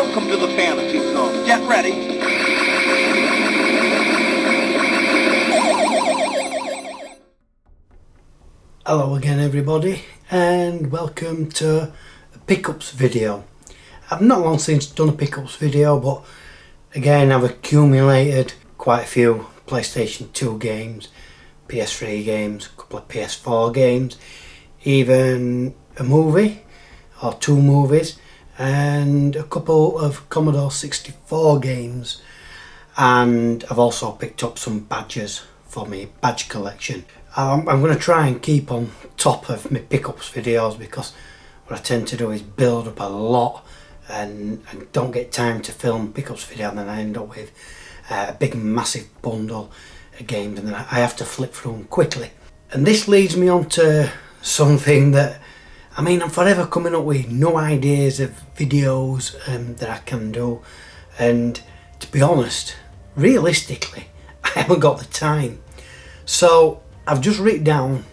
Welcome to the fantasy zone. Get ready. Hello again everybody, and welcome to a pickups video. I've not long since done a pickups video, but again I've accumulated quite a few PlayStation 2 games, PS3 games, a couple of Ps4 games, even a movie or two movies, and a couple of Commodore 64 games, and I've also picked up some badges for my badge collection. I'm going to try and keep on top of my pickups videos, because what I tend to do is build up a lot and don't get time to film pickups video, and then I end up with a big massive bundle of games, and then I have to flip through them quickly. And this leads me on to something that, I mean, I'm forever coming up with new ideas of videos that I can do, and to be honest, realistically, I haven't got the time. So I've just written down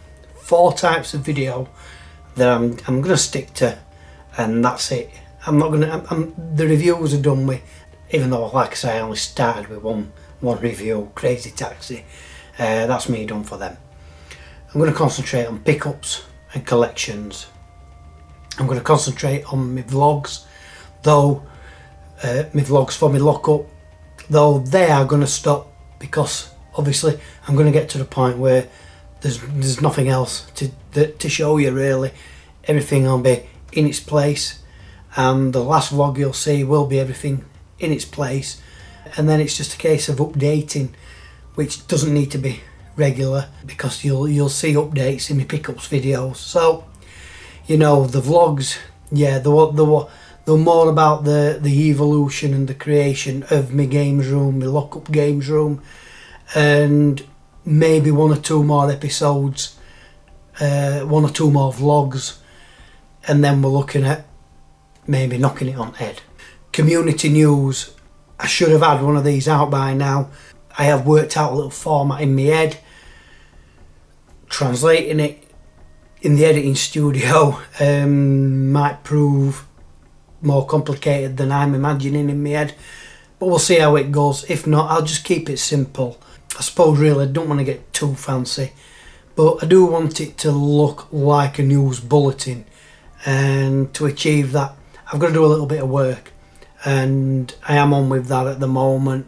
4 types of video that I'm going to stick to, and that's it. I'm not going to. The reviews are done with, even though, like I say, I only started with one review, Crazy Taxi. That's me done for them. I'm going to concentrate on pickups and collections. I'm going to concentrate on my vlogs, though my vlogs for my lockup, though they are going to stop, because obviously I'm going to get to the point where there's nothing else to show you really. Everything will be in its place, and the last vlog you'll see will be everything in its place, and then it's just a case of updating, which doesn't need to be regular, because you'll see updates in my pickups videos. So, you know, the vlogs, yeah, they're more about the evolution and the creation of my games room, my lockup games room, and maybe 1 or 2 more episodes, 1 or 2 more vlogs, and then we're looking at maybe knocking it on the head. Community news, I should have had one of these out by now. I have worked out a little format in my head. Translating it in the editing studio might prove more complicated than I'm imagining in my head, but we'll see how it goes. If not, I'll just keep it simple. I suppose really I don't want to get too fancy, but I do want it to look like a news bulletin, and to achieve that I've got to do a little bit of work, and I am on with that at the moment,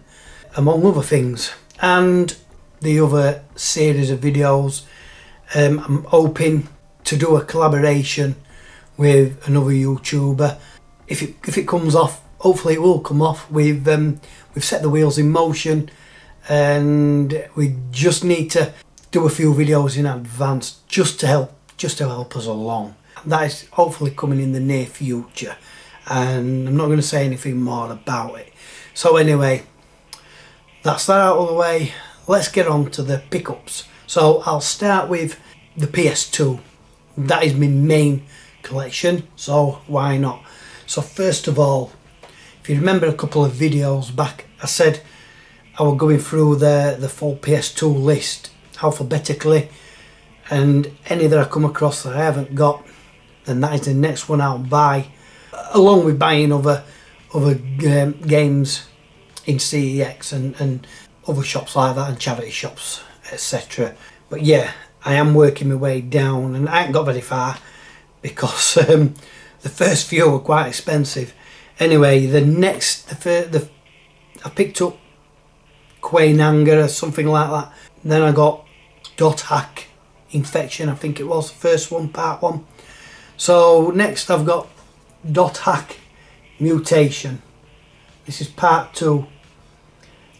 among other things. And the other series of videos, I'm hoping to do a collaboration with another YouTuber. If it comes off, hopefully it will come off. We've set the wheels in motion, and we just need to do a few videos in advance just to help us along. That is hopefully coming in the near future, and I'm not going to say anything more about it. So anyway, that's that out of the way. Let's get on to the pickups. So I'll start with the PS2. That is my main collection, so why not? So first of all, if you remember a couple of videos back, I said I was going through the full PS2 list alphabetically, and any that I come across that I haven't got, then that is the next one I'll buy, along with buying other games in CEX and other shops like that, and charity shops, etc. But yeah, I am working my way down, and I ain't got very far, because the first few were quite expensive. Anyway, I picked up Quainanga or something like that. Then I got Dot Hack Infection, I think it was the first one, part 1. So next I've got Dot Hack Mutation. This is part 2.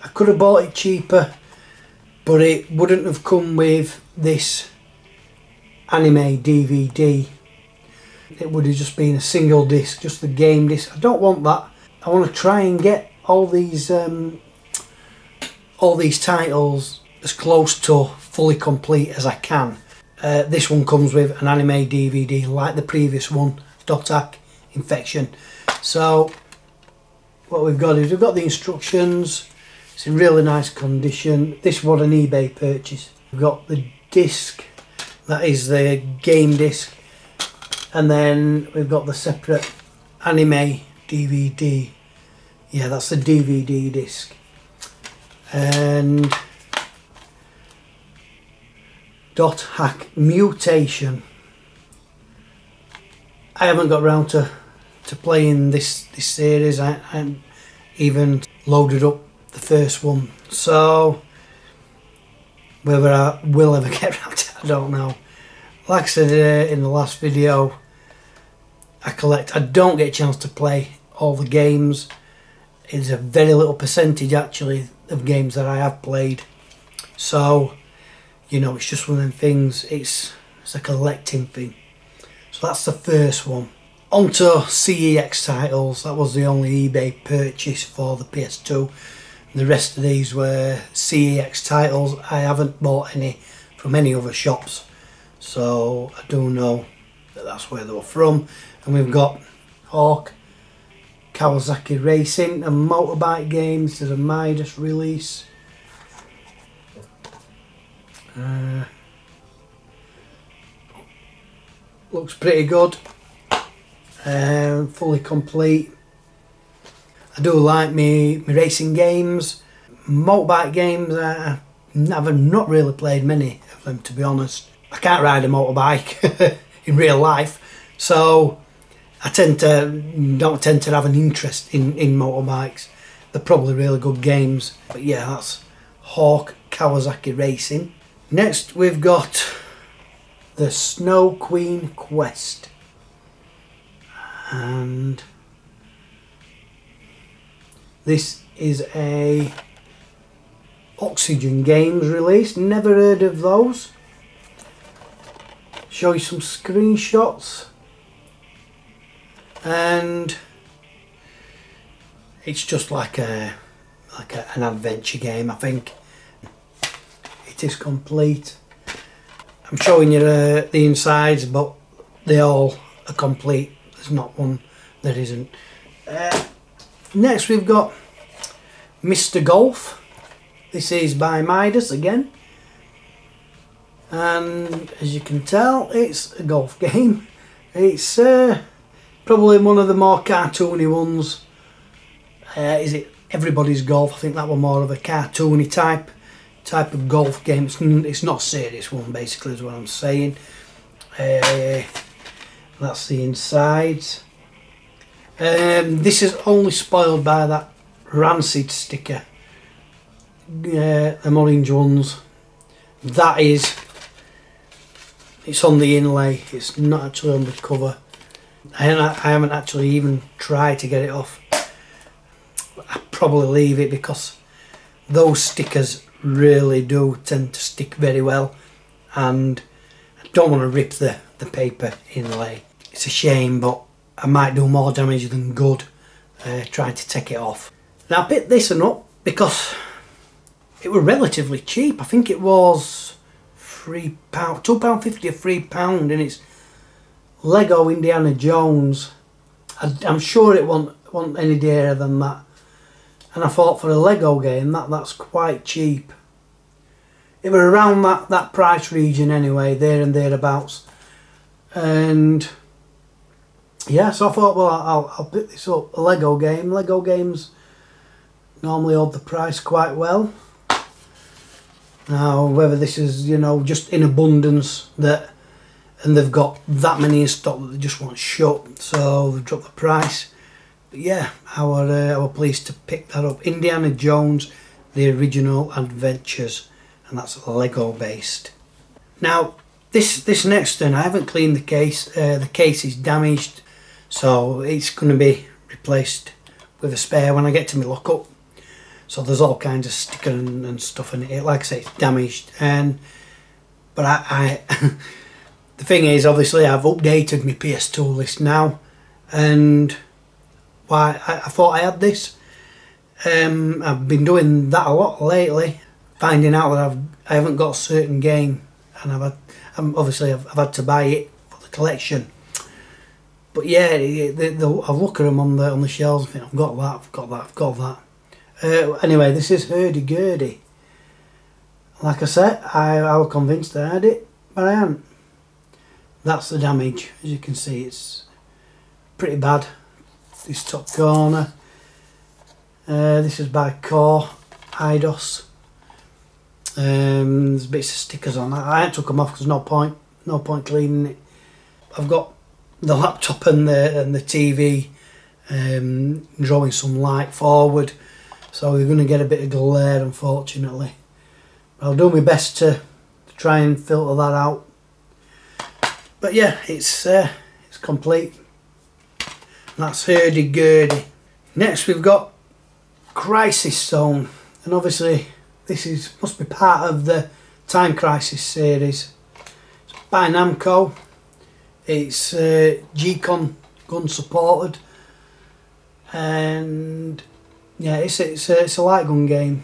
I could have bought it cheaper, but it wouldn't have come with this anime DVD. It would have just been a single disc, just the game disc. I don't want that. I want to try and get all these titles as close to fully complete as I can. This one comes with an anime DVD like the previous one, Dot Hack Infection. So what we've got is we've got the instructions. It's in really nice condition. This was an eBay purchase. We've got the disc, that is the game disc, and then we've got the separate anime DVD Yeah, that's the DVD disc. And Dot Hack Mutation. I haven't got round to playing this series. I haven't even loaded up the first one, so whether I will ever get round to it, I don't know. Like I said in the last video, I don't get a chance to play all the games. It's a very little percentage actually of games that I have played, so you know, it's just one of them things. It's a collecting thing. So that's the first one. Onto CEX titles. That was the only eBay purchase for the PS2. The rest of these were CEX titles. I haven't bought any from any other shops, so I do know that that's where they were from. And we've got Hawk, Kawasaki Racing and motorbike games. There's a Midas release. Looks pretty good. Fully complete. I do like me racing games. Motorbike games, I've not really played many of them, to be honest. I can't ride a motorbike in real life, so I don't tend to have an interest in motorbikes. They're probably really good games. But yeah, that's Hawk Kawasaki Racing. Next we've got the Snow Queen Quest, and this is a Oxygen Games release. Never heard of those. Show you some screenshots, and it's just like an adventure game. I think it is complete. I'm showing you the insides, but they all are complete. There's not one that isn't. Next we've got Mr. Golf. This is by Midas again, and as you can tell, it's a golf game. It's probably one of the more cartoony ones. Is it Everybody's Golf? I think that one more of a cartoony type of golf game. It's not a serious one, basically, is what I'm saying. That's the insides. This is only spoiled by that Rancid sticker. Them orange ones. That is, it's on the inlay. It's not actually on the cover. I haven't actually even tried to get it off. I probably leave it because those stickers really do tend to stick very well, and I don't want to rip the paper inlay. It's a shame, but I might do more damage than good trying to take it off. Now I picked this one up because it was relatively cheap. I think it was £3, £2.50 or £3, and it's Lego Indiana Jones. I'm sure it wasn't any dearer than that. And I thought for a Lego game that's quite cheap. It was around that price region anyway, there and thereabouts. And yeah, so I thought, well, I'll pick this up. A Lego game. Lego games normally hold the price quite well. Now whether this is, you know, just in abundance and they've got that many in stock that they just want shut, so they've dropped the price. But yeah, I were pleased to pick that up. Indiana Jones, The Original Adventures, and that's Lego based. Now this next one, I haven't cleaned the case. The case is damaged, so it's going to be replaced with a spare when I get to my lockup. So there's all kinds of sticker and stuff in it. Like I say, it's damaged, but I the thing is, obviously I've updated my PS2 list now, and why I thought I had this. I've been doing that a lot lately, finding out that I haven't got a certain game, and I've had to buy it for the collection. But yeah, I look at them on the shelves and think, I've got that. Anyway, this is hurdy-gurdy. Like I said, I was convinced I had it, but I hadn't. That's the damage. As you can see, it's pretty bad. This top corner. This is by Core Eidos. There's bits of stickers on that. I ain't took them off because no point cleaning it. I've got the laptop and the TV drawing some light forward, so we're going to get a bit of glare, unfortunately. I'll do my best to try and filter that out. But yeah, it's complete. And that's hurdy-gurdy. Next we've got Crisis Zone, and obviously this must be part of the Time Crisis series. It's by Namco. It's G-Con gun supported, and yeah, it's a light gun game.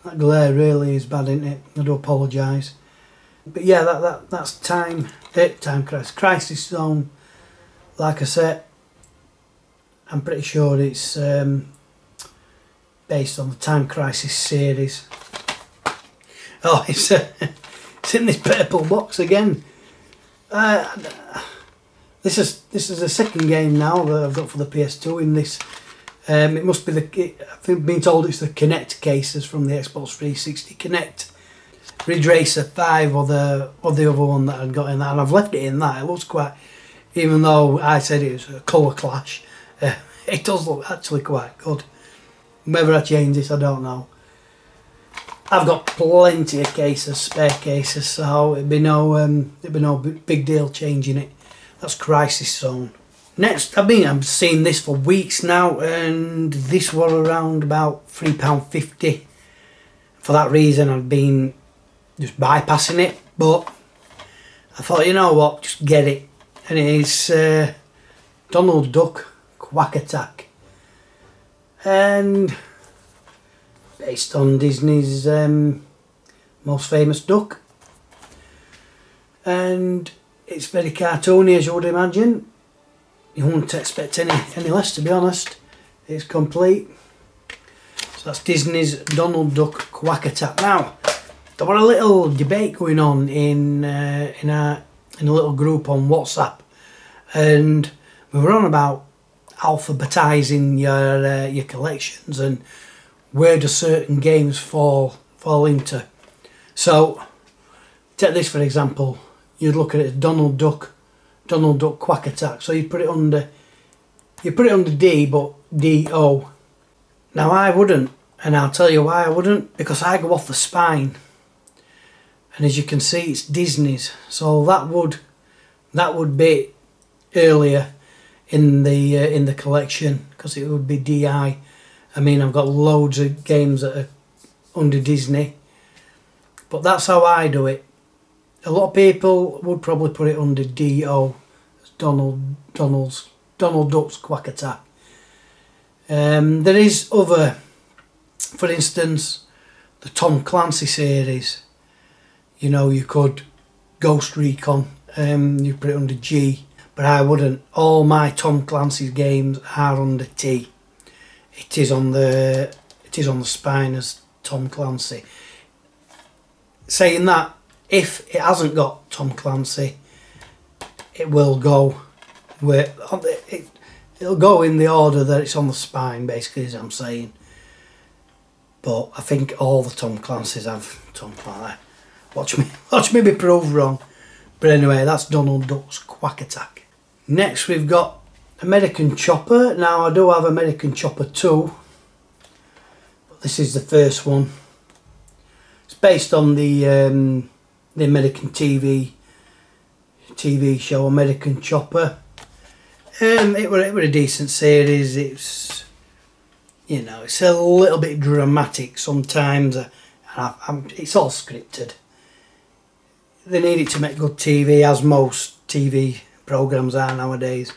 That glare really is bad, isn't it? I do apologise. But yeah, that's Time Crisis Zone. Like I said, I'm pretty sure it's based on the Time Crisis series. Oh, it's in this purple box again. This is the second game now that I've got for the PS2 in this. It must be I've been told it's the Kinect cases from the Xbox 360 Kinect. Ridge Racer 5 or the other one that I'd got in that, and I've left it in that. It looks quite, even though I said it was a colour clash, it does look actually quite good. Whether I change this, I don't know. I've got plenty of cases, spare cases, so it'd be no big deal changing it. That's Crisis Zone. Next, I've seen this for weeks now, and this was around about £3.50. For that reason, I've been just bypassing it, but I thought, you know what, just get it. And it is Donald Duck Quack Attack, and based on Disney's most famous duck, and it's very cartoony, as you would imagine. You wouldn't expect any less, to be honest. It's complete. So that's Disney's Donald Duck Quack Attack. Now, there was a little debate going on in a little group on WhatsApp, and we were on about alphabetising your collections and where do certain games fall into. So, take this for example. You'd look at it as Donald Duck Quack Attack. So you put it under D, but D-O. Now I wouldn't, and I'll tell you why I wouldn't. Because I go off the spine, and as you can see, it's Disney's. So that would be earlier in the collection, because it would be DI. I mean, I've got loads of games that are under Disney, but that's how I do it. A lot of people would probably put it under DO, Donald Duck's Quack Attack. There is other, for instance, the Tom Clancy series. You know, you could Ghost Recon, you put it under G, but I wouldn't. All my Tom Clancy's games are under T. It is on the spine as Tom Clancy. Saying that, if it hasn't got Tom Clancy, it will go it'll go in the order that it's on the spine, basically, as I'm saying. But I think all the Tom Clancy's have Tom Clancy. Watch me be proved wrong. But anyway, that's Donald Duck's Quack Attack. Next we've got American Chopper. Now I do have American Chopper 2, but this is the first one. It's based on the American TV show American Chopper. It were a decent series. It's, you know, it's a little bit dramatic sometimes. It's all scripted. They need it to make good TV, as most TV programmes are nowadays.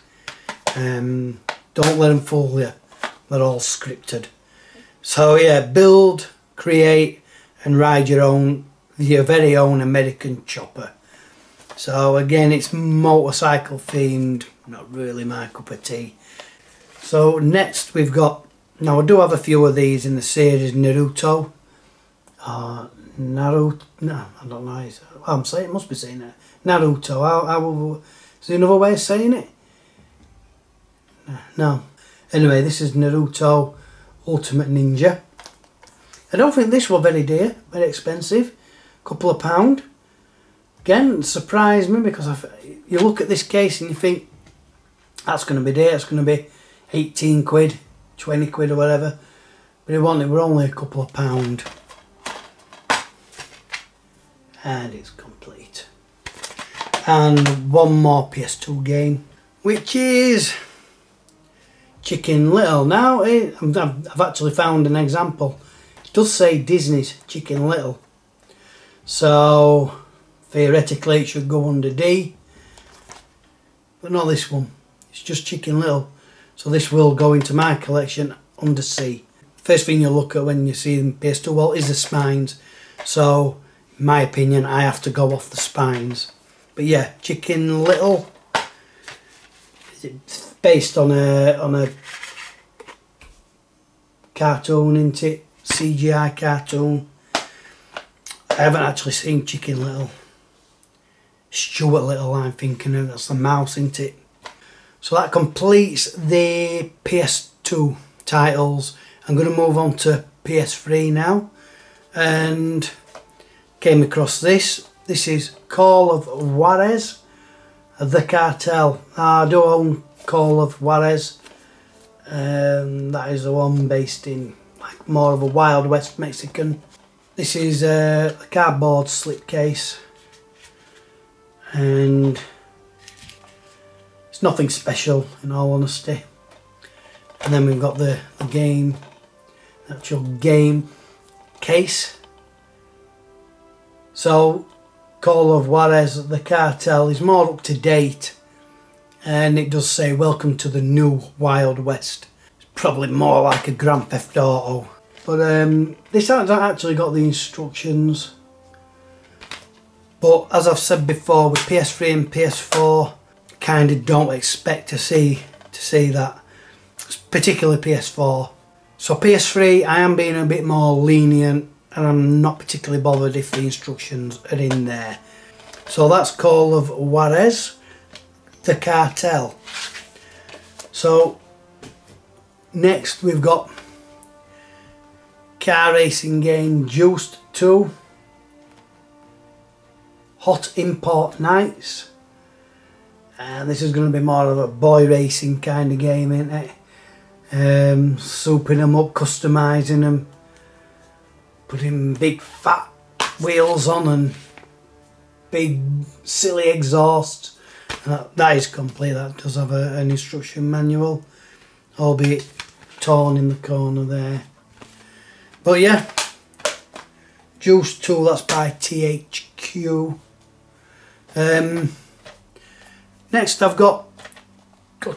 Don't let them fool you. They're all scripted. So yeah, build, create and ride your very own American Chopper. So again, it's motorcycle themed, not really my cup of tea. So next we've got, now I do have a few of these in the series Naruto. No, I don't know. I'm saying, must be saying it. Naruto. Is there another way of saying it? No. Anyway, this is Naruto Ultimate Ninja. I don't think this was very dear, very expensive, couple of pound. Again, surprised me because you look at this case and you think that's going to be dear, it's going to be 18 quid, 20 quid or whatever. But it were only a couple of pound. And it's complete. And one more PS2 game, which is Chicken Little. Now, I've actually found an example. It does say Disney's Chicken Little. So, theoretically it should go under D. But not this one. It's just Chicken Little. So this will go into my collection under C. First thing you look at when you see them PS2, well, is the spines. So, in my opinion, I have to go off the spines. But yeah, Chicken Little. It's based on a cartoon, isn't it? CGI cartoon. I haven't actually seen Chicken Little. Stuart Little, I'm thinking of. That's the mouse, isn't it? So that completes the PS2 titles. I'm going to move on to PS3 now. And came across this. This is Call of Juarez, The Cartel. I do own Call of Juarez. That is the one based in like more of a Wild West Mexican. This is a cardboard slipcase, and it's nothing special in all honesty. And then we've got the game, actual game case. So Call of Juarez, The Cartel is more up to date, and it does say welcome to the new Wild West. It's probably more like a Grand Theft Auto. But this hasn't actually got the instructions. But as I've said before, with PS3 and PS4, kind of don't expect to see that, particularly PS4. So PS3, I am being a bit more lenient, and I'm not particularly bothered if the instructions are in there. So that's Call of Juarez, The Cartel. So next we've got car racing game Juiced 2, Hot Import Nights, and this is going to be more of a boy racing kind of game, isn't it? Souping them up, customising them, putting big fat wheels on and big silly exhausts. That is complete. That does have an instruction manual, albeit torn in the corner there. But yeah, Juice 2, that's by THQ. Next I've got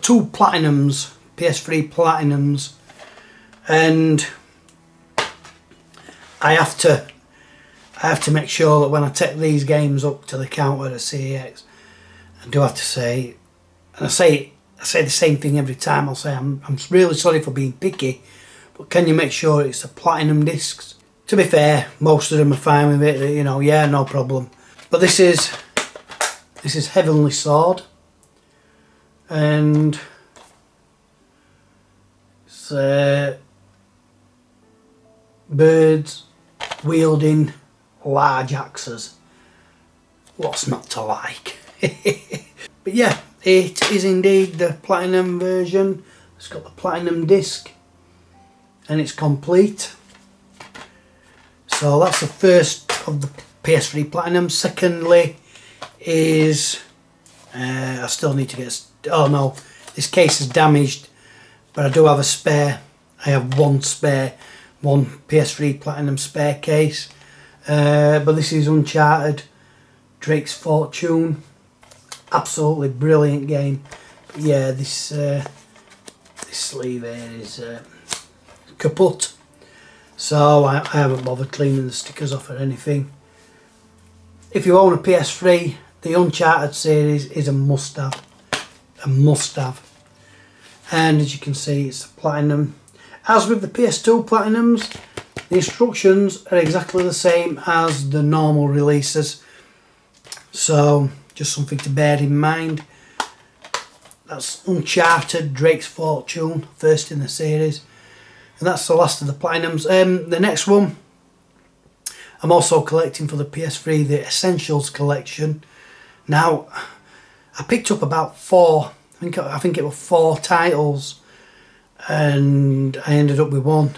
two Platinums, PS3 Platinums, and I have to make sure that when I take these games up to the counter at CEX, I do have to say, and I say the same thing every time. I'll say I'm really sorry for being picky, but can you make sure it's the Platinum discs? To be fair, most of them are fine with it, you know, yeah, no problem. But this is Heavenly Sword, and it's birds wielding large axes. What's not to like? But yeah, it is indeed the Platinum version. It's got the Platinum disc, and it's complete. So that's the first of the PS3 Platinum. Secondly is I still need to get, oh no, this case is damaged, but I do have a spare. I have one PS3 Platinum spare case, but this is Uncharted Drake's Fortune. Absolutely brilliant game. But yeah, this sleeve here is kaput, so I haven't bothered cleaning the stickers off or anything. If you own a PS3, the Uncharted series is a must-have. A must-have. And as you can see, it's a Platinum. As with the PS2 Platinums, the instructions are exactly the same as the normal releases. So, just something to bear in mind. That's Uncharted Drake's Fortune, first in the series. And that's the last of the Platinums. The next one, I'm also collecting for the PS3, the Essentials collection. Now, I picked up about 4, I think it was 4 titles, and I ended up with 1.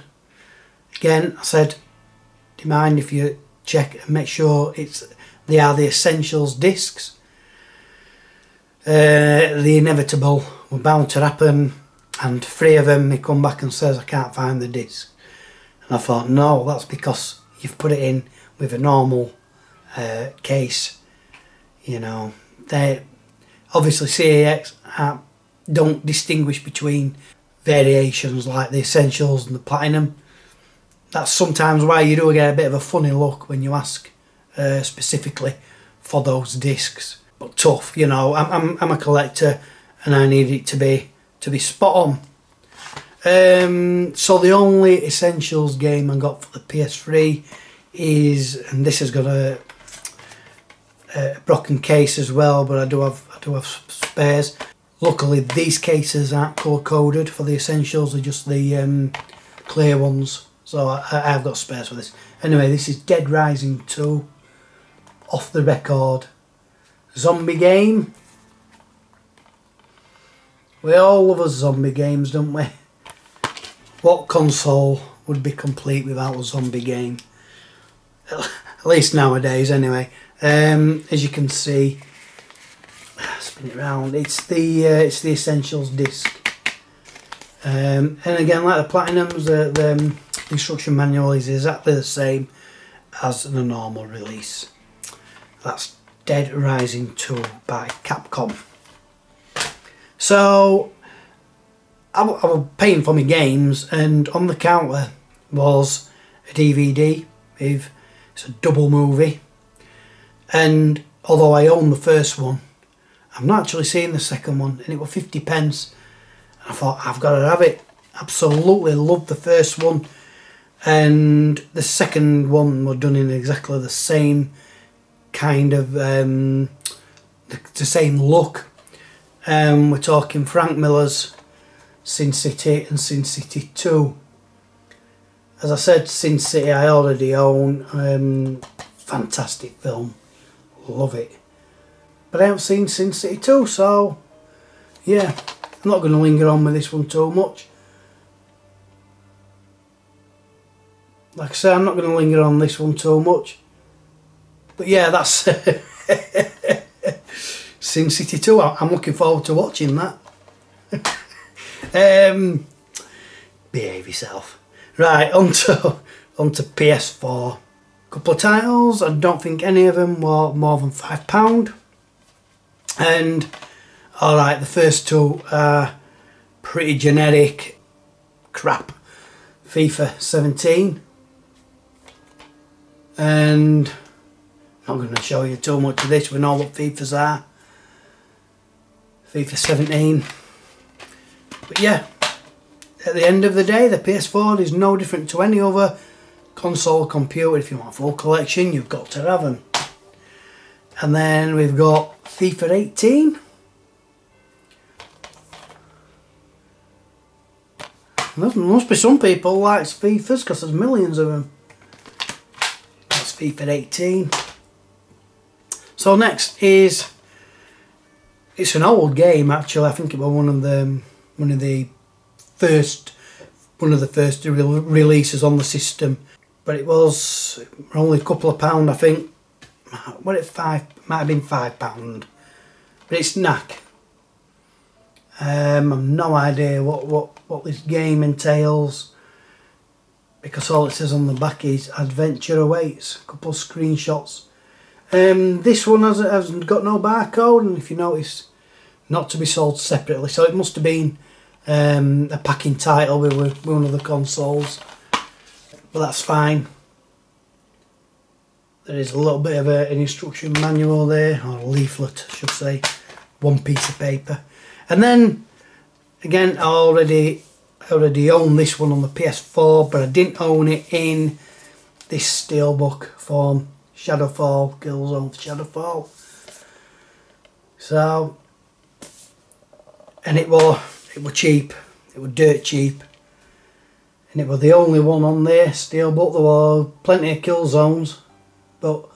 Again, I said, do you mind if you check and make sure they are the Essentials discs? The inevitable were bound to happen, and 3 of them, they come back and says I can't find the disc. And I thought, no, that's because you've put it in with a normal case. You know, they obviously CEX don't distinguish between variations like the Essentials and the Platinum. That's sometimes why you do get a bit of a funny look when you ask specifically for those discs. But tough, you know. I'm a collector, and I need it to be spot on. So the only Essentials game I got for the PS3 is, and this has got a broken case as well, but I do have spares. Luckily, these cases aren't colour coded for the Essentials; they're just the clear ones. So I've got spares for this. Anyway, this is Dead Rising 2, off the record zombie game. We all love us zombie games, don't we? What console would be complete without a zombie game? At least nowadays, anyway. As you can see, spin it round. It's the Essentials disc. And again, like the Platinums, the instruction manual is exactly the same as the normal release. That's Dead Rising 2 by Capcom. So I was paying for my games, and on the counter was a DVD with, it's a double movie, and although I own the first one, I'm not actually seeing the second one, and it was 50 pence. I thought, I've got to have it. Absolutely loved the first one, and the second one was done in exactly the same kind of the same look. We're talking Frank Miller's Sin City and Sin City 2. As I said, Sin City I already own. Fantastic film, love it. But I haven't seen Sin City 2, so yeah, I'm not going to linger on with this one too much. Like I say, I'm not going to linger on this one too much. But yeah, that's Sin City 2. I'm looking forward to watching that. Behave yourself. Right, on to PS4. Couple of titles. I don't think any of them were more than £5. And alright, the first 2 are pretty generic crap. FIFA 17. And I'm not going to show you too much of this. We know what FIFAs are. FIFA 17. But yeah, at the end of the day, the PS4 is no different to any other console computer. If you want a full collection, you've got to have them. And then we've got FIFA 18. There must be some people who like FIFAs because there's millions of them. That's FIFA 18. So next is, it's an old game actually. I think it was one of the first releases on the system, but it was only a couple of pound, I think. What it might have been £5, but it's knack. I've no idea what this game entails, because all it says on the back is adventure awaits. A couple of screenshots. This one has got no barcode, and if you notice, not to be sold separately, so it must have been a packing title with one of the consoles, but that's fine. There is a little bit of an instruction manual there, or a leaflet I should say, one piece of paper. And then again, I already own this one on the PS4, but I didn't own it in this steelbook form. Shadowfall, Killzone Shadowfall. So, and it was cheap. It was dirt cheap. and it was the only one on there, Steelbook. There were plenty of Killzones, but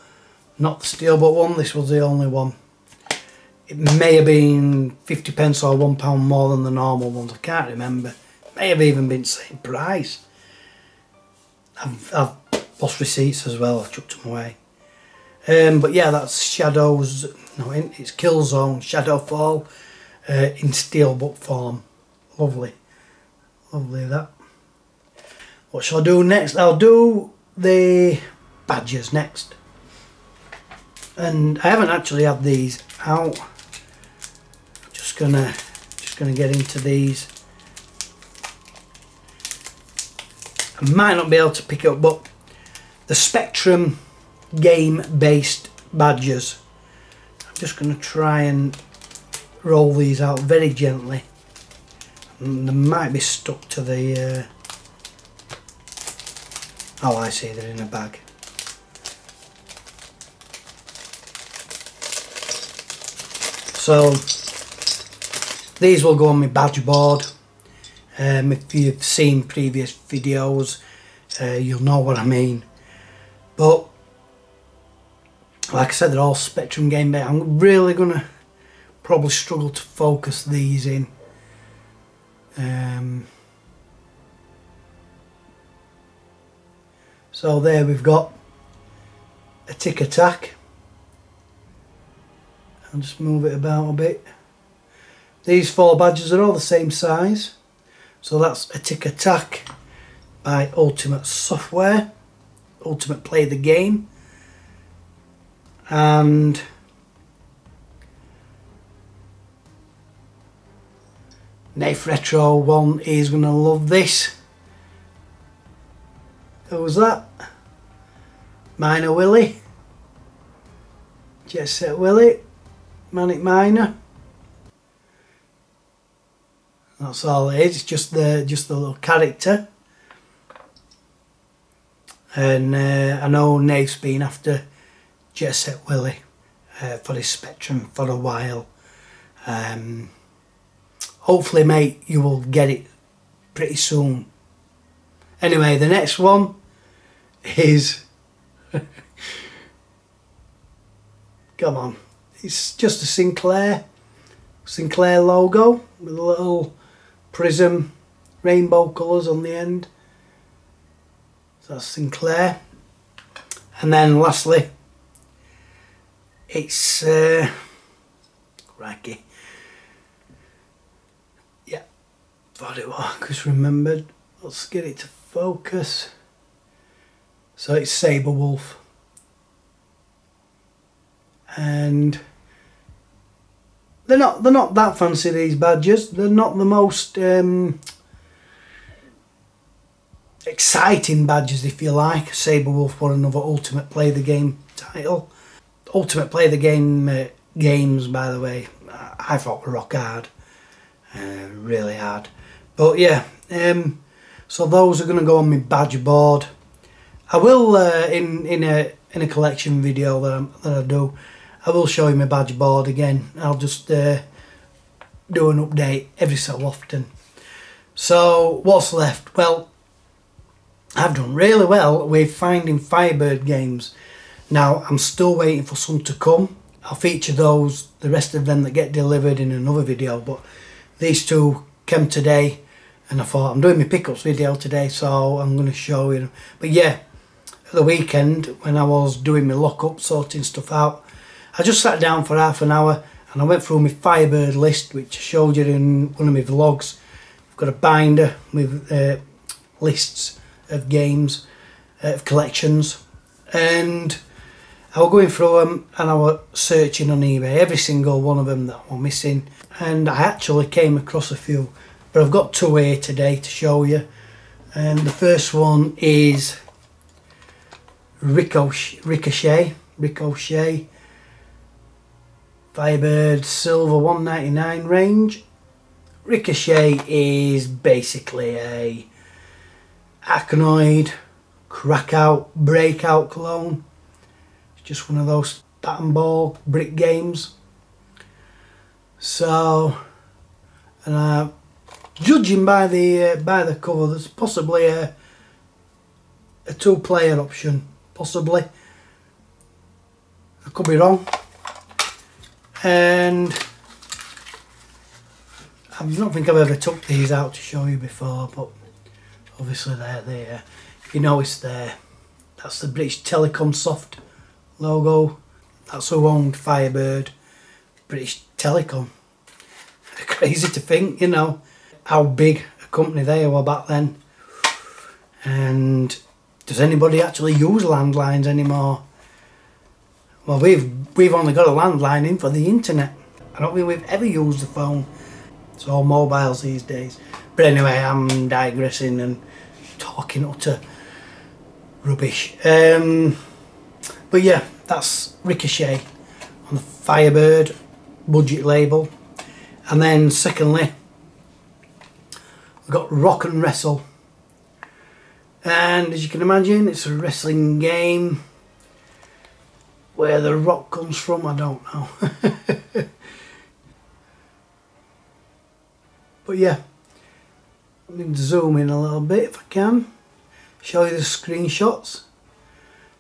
not the Steelbook one. This was the only one. It may have been 50p or £1 more than the normal ones, I can't remember. It may have even been the same price. I've lost receipts as well, I've chucked them away. But yeah, that's it's Killzone Shadowfall in Steelbook form. Lovely. Lovely that. What shall I do next? I'll do the badges next. And I haven't actually had these out. Just gonna get into these. I might not be able to pick it up, but the Spectrum game-based badges. I'm just gonna try and roll these out very gently. And they might be stuck to the oh, I see, they're in a bag. So these will go on my badge board. If you've seen previous videos, you'll know what I mean. But like I said, they're all Spectrum game based. I'm really gonna probably struggle to focus these in. So there we've got a tick attack. I'll just move it about a bit. These 4 badges are all the same size. So that's a tick attack by Ultimate Software. Ultimate Play the Game. And Nath Retro one is going to love this. Who was that? Minor Willie. Jet Set Willie. Manic Miner. That's all it is. It's just the little character. And I know Nate's been after Jet Set Willie for his Spectrum for a while. Hopefully, mate, you will get it pretty soon. Anyway, the next one is come on, it's just a Sinclair logo with a little prism rainbow colours on the end. So that's Sinclair. And then lastly, it's crikey, yeah, thought it was, just remembered. Let's get it to focus. So it's Saber Wolf, and they're not that fancy, these badges. They're not the most exciting badges, if you like. Saber Wolf were another Ultimate Play the Game title. Ultimate Play the Game games, by the way, I thought were rock hard, really hard. But yeah, so those are going to go on my badge board. I will in a collection video that I do, I will show you my badge board again. I'll just do an update every so often. So what's left? Well, I've done really well with finding Firebird games. Now I'm still waiting for some to come. I'll feature those, the rest of them that get delivered, in another video, but these 2 came today, and I thought I'm doing my pickups video today, so I'm going to show you them. But yeah, at the weekend when I was doing my lockup, sorting stuff out, I just sat down for half an hour and I went through my Firebird list, which I showed you in one of my vlogs. I've got a binder with lists of games, of collections, and I was going through them and I was searching on eBay, every single one of them that were missing, and I actually came across a few, but I've got 2 here today to show you. And the first one is Ricochet Firebird Silver 199 range. Ricochet is basically a Arkanoid Crackout Breakout clone. It's just one of those bat and ball brick games. So, and Judging by the cover, there's possibly a two-player option, possibly. I could be wrong. And I don't think I've ever took these out to show you before, but obviously they're there. If you notice there, that's the British Telecom Soft logo. That's who owned Firebird, British Telecom. Crazy to think, you know, how big a company they were back then. And does anybody actually use landlines anymore? Well, we've only got a landline in for the internet. I don't think we've ever used the phone. It's all mobiles these days. But anyway, I'm digressing and talking utter rubbish. But yeah, that's Ricochet on the Firebird budget label. And then secondly, we've got Rock and Wrestle. And as you can imagine, it's a wrestling game. Where the rock comes from, I don't know. But yeah, I'm going to zoom in a little bit if I can. Show you the screenshots.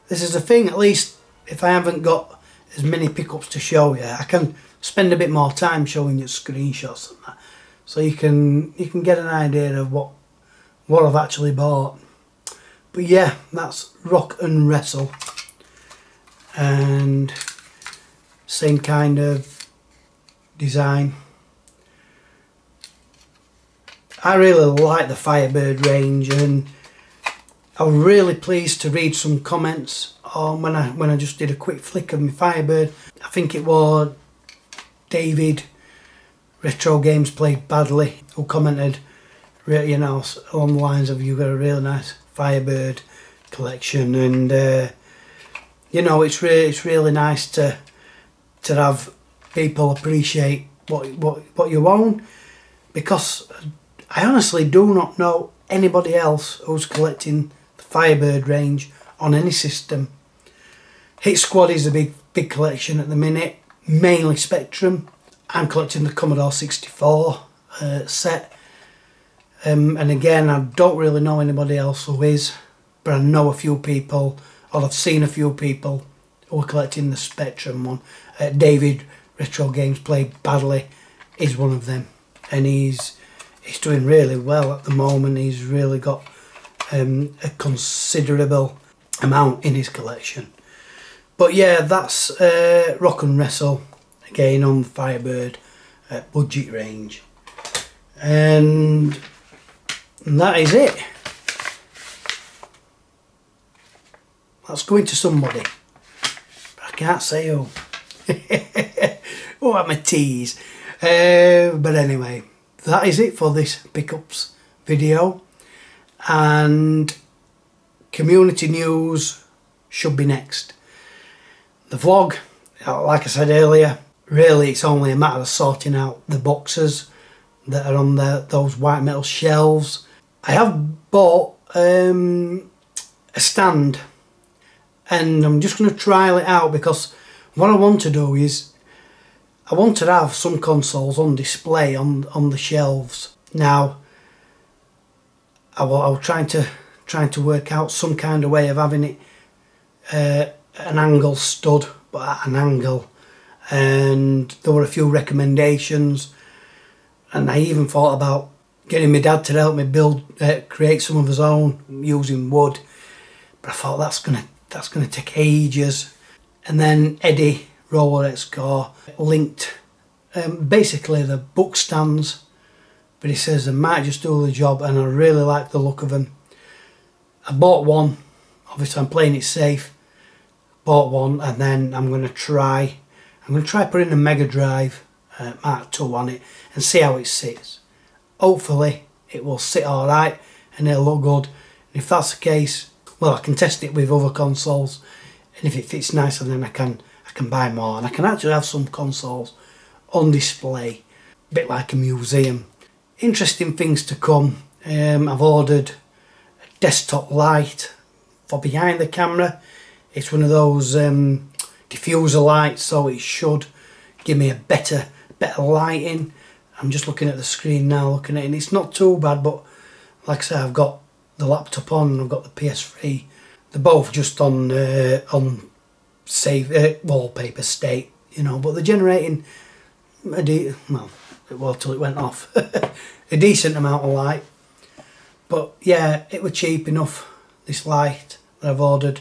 This is the thing, at least if I haven't got as many pickups to show you, I can spend a bit more time showing you screenshots and that. So you can get an idea of what I've actually bought. But yeah, that's Rock and Wrestle. And same kind of design. I really like the Firebird range, and I was really pleased to read some comments on when I just did a quick flick of my Firebird. I think it was David Retro Games Played Badly who commented, you know, along the lines of, "You got a really nice Firebird collection," and you know, it's really nice to have people appreciate what you own, because I honestly do not know anybody else who's collecting the Firebird range on any system. Hit Squad is a big collection at the minute, mainly Spectrum. I'm collecting the Commodore 64 set, and again, I don't really know anybody else who is, but I know a few people, or I've seen a few people who are collecting the Spectrum one. David Retro Games Played Badly is one of them, and he's doing really well at the moment. He's really got a considerable amount in his collection. But yeah, that's Rock and Wrestle, again on the Firebird budget range. And that is it. That's going to somebody, but I can't say who. Oh, I'm a tease. But anyway, that is it for this pickups video, and community news should be next. The vlog, like I said earlier, really it's only a matter of sorting out the boxes that are on those white metal shelves. I have bought a stand, and I'm just going to trial it out, because what I want to do is I want to have some consoles on display on the shelves. Now I was trying to work out some kind of way of having it an angle stud, but at an angle, and there were a few recommendations, and I even thought about getting my dad to help me create some of his own using wood, but I thought that's gonna take ages. And then Eddie Roller Car linked basically the book stands, but he says they might just do the job, and I really like the look of them. I bought one, obviously I'm playing it safe, bought one, and then I'm going to try putting a Mega Drive Mark II on it and see how it sits. Hopefully it will sit alright and it'll look good, and if that's the case, well, I can test it with other consoles, and if it fits nicer, then I can buy more, and I can actually have some consoles on display, a bit like a museum. Interesting things to come. I've ordered a desktop light for behind the camera. It's one of those diffuser lights, so it should give me a better lighting. I'm just looking at the screen now, looking at it, and it's not too bad, but like I say, I've got the laptop on and I've got the PS3. They're both just on save wallpaper state, you know, but they're generating well till it went off a decent amount of light. But yeah, it was cheap enough, this light that I've ordered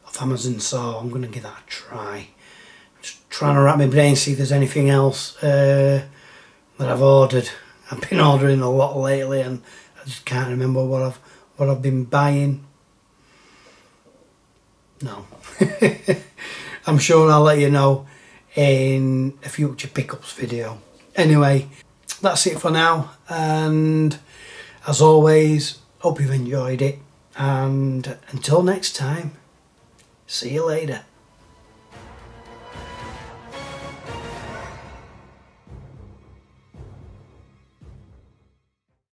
off Amazon, so I'm going to give that a try. Just trying to wrap my brain, see if there's anything else that I've ordered. I've been ordering a lot lately and I just can't remember what I've been buying. No. I'm sure I'll let you know in a future pickups video. Anyway, that's it for now, and as always, hope you've enjoyed it, and until next time, see you later.